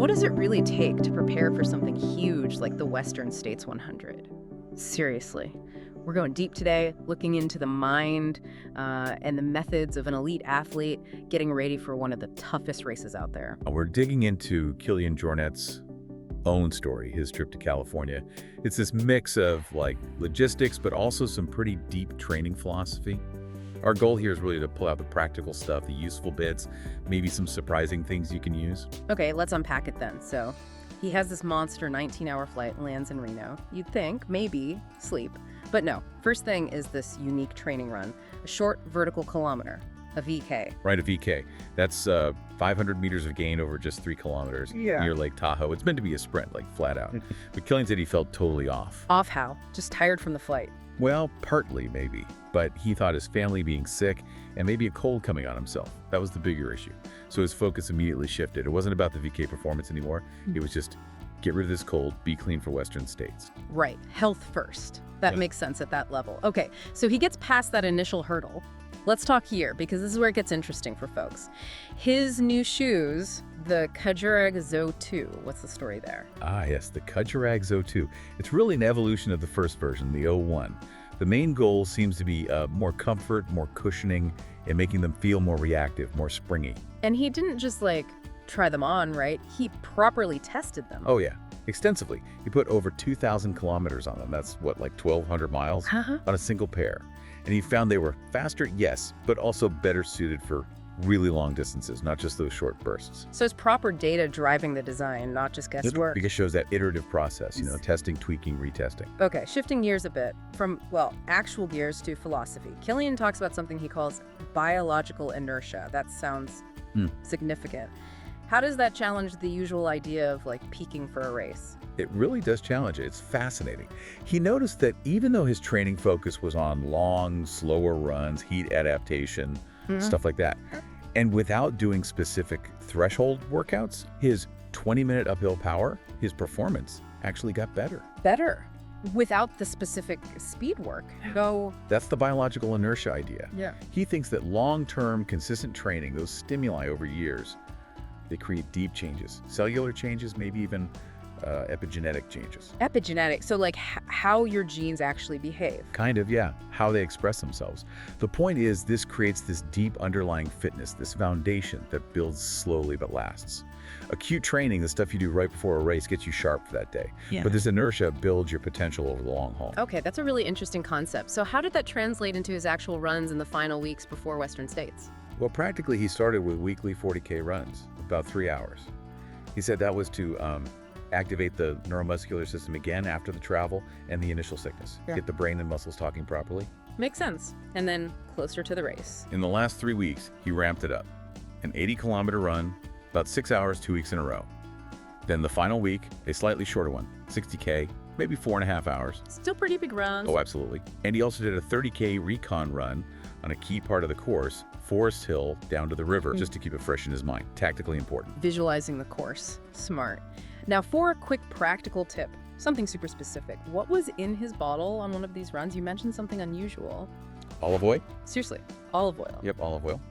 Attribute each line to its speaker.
Speaker 1: What does it really take to prepare for something huge like the Western States 100? Seriously. We're going deep today, looking into the mind and the methods of an elite athlete getting ready for one of the toughest races out there.
Speaker 2: We're digging into Kilian Jornet's own story, his trip to California. It's this mix of logistics, but also some pretty deep training philosophy. Our goal here is really to pull out the practical stuff, the useful bits, maybe some surprising things you can use.
Speaker 1: Okay, let's unpack it then. So he has this monster 19-hour flight and lands in Reno. You'd think, maybe, sleep. But no, first thing is this unique training run, a short vertical kilometer, a VK.
Speaker 2: Right, a VK. That's 500 meters of gain over just 3 kilometers near Lake Tahoe. It's meant to be a sprint, flat out. But Kilian said he felt totally off.
Speaker 1: Off how? Just tired from the flight.
Speaker 2: Well, partly maybe, but he thought his family being sick and maybe a cold coming on himself. That was the bigger issue. So his focus immediately shifted. It wasn't about the VK performance anymore. It was just get rid of this cold, be clean for Western States.
Speaker 1: Right, health first. That makes sense at that level. Okay, so he gets past that initial hurdle. Let's talk here, because this is where it gets interesting for folks. His new shoes, the Kjerag Zo 2. What's the story there?
Speaker 2: Ah, yes, the Kjerag Zo 2. It's really an evolution of the first version, the O1. The main goal seems to be more comfort, more cushioning, and making them feel more reactive, more springy.
Speaker 1: And he didn't just, try them on, right? He properly tested them.
Speaker 2: Oh, yeah, extensively. He put over 2,000 kilometers on them. That's, 1,200 miles on a single pair. And he found they were faster, yes, but also better suited for really long distances, not just those short bursts.
Speaker 1: So it's proper data driving the design, not just guesswork.
Speaker 2: It shows that iterative process, testing, tweaking, retesting.
Speaker 1: Okay, shifting gears a bit from, actual gears to philosophy. Kilian talks about something he calls biological inertia. That sounds significant. How does that challenge the usual idea of, peaking for a race?
Speaker 2: It really does challenge it. It's fascinating. He noticed that even though his training focus was on long, slower runs, heat adaptation, stuff like that, and without doing specific threshold workouts, his 20-minute uphill power, his performance actually got better.
Speaker 1: Better? Without the specific speed work?
Speaker 2: That's the biological inertia idea.
Speaker 1: Yeah.
Speaker 2: He thinks that long-term, consistent training, those stimuli over years, they create deep changes, cellular changes, maybe even epigenetic changes.
Speaker 1: Epigenetic, so how your genes actually behave.
Speaker 2: Kind of, yeah, how they express themselves. The point is, this creates this deep underlying fitness, this foundation that builds slowly but lasts. Acute training, the stuff you do right before a race, gets you sharp for that day.
Speaker 1: Yeah.
Speaker 2: But this inertia builds your potential over the long haul.
Speaker 1: Okay, that's a really interesting concept. So how did that translate into his actual runs in the final weeks before Western States?
Speaker 2: Well, practically, he started with weekly 40K runs, about 3 hours. He said that was to activate the neuromuscular system again after the travel and the initial sickness.
Speaker 1: Yeah.
Speaker 2: Get the brain and muscles talking properly.
Speaker 1: Makes sense. And then closer to the race.
Speaker 2: In the last 3 weeks, he ramped it up. An 80-kilometer run, about 6 hours, 2 weeks in a row. Then the final week, a slightly shorter one, 60K, maybe 4.5 hours.
Speaker 1: Still pretty big runs.
Speaker 2: Oh, absolutely. And he also did a 30K recon run on a key part of the course, Forest Hill down to the river, just to keep it fresh in his mind. Tactically important.
Speaker 1: Visualizing the course. Smart. Now, for a quick practical tip, something super specific, what was in his bottle on one of these runs? You mentioned something unusual.
Speaker 2: Olive oil?
Speaker 1: Seriously, olive oil.
Speaker 2: Yep, olive oil.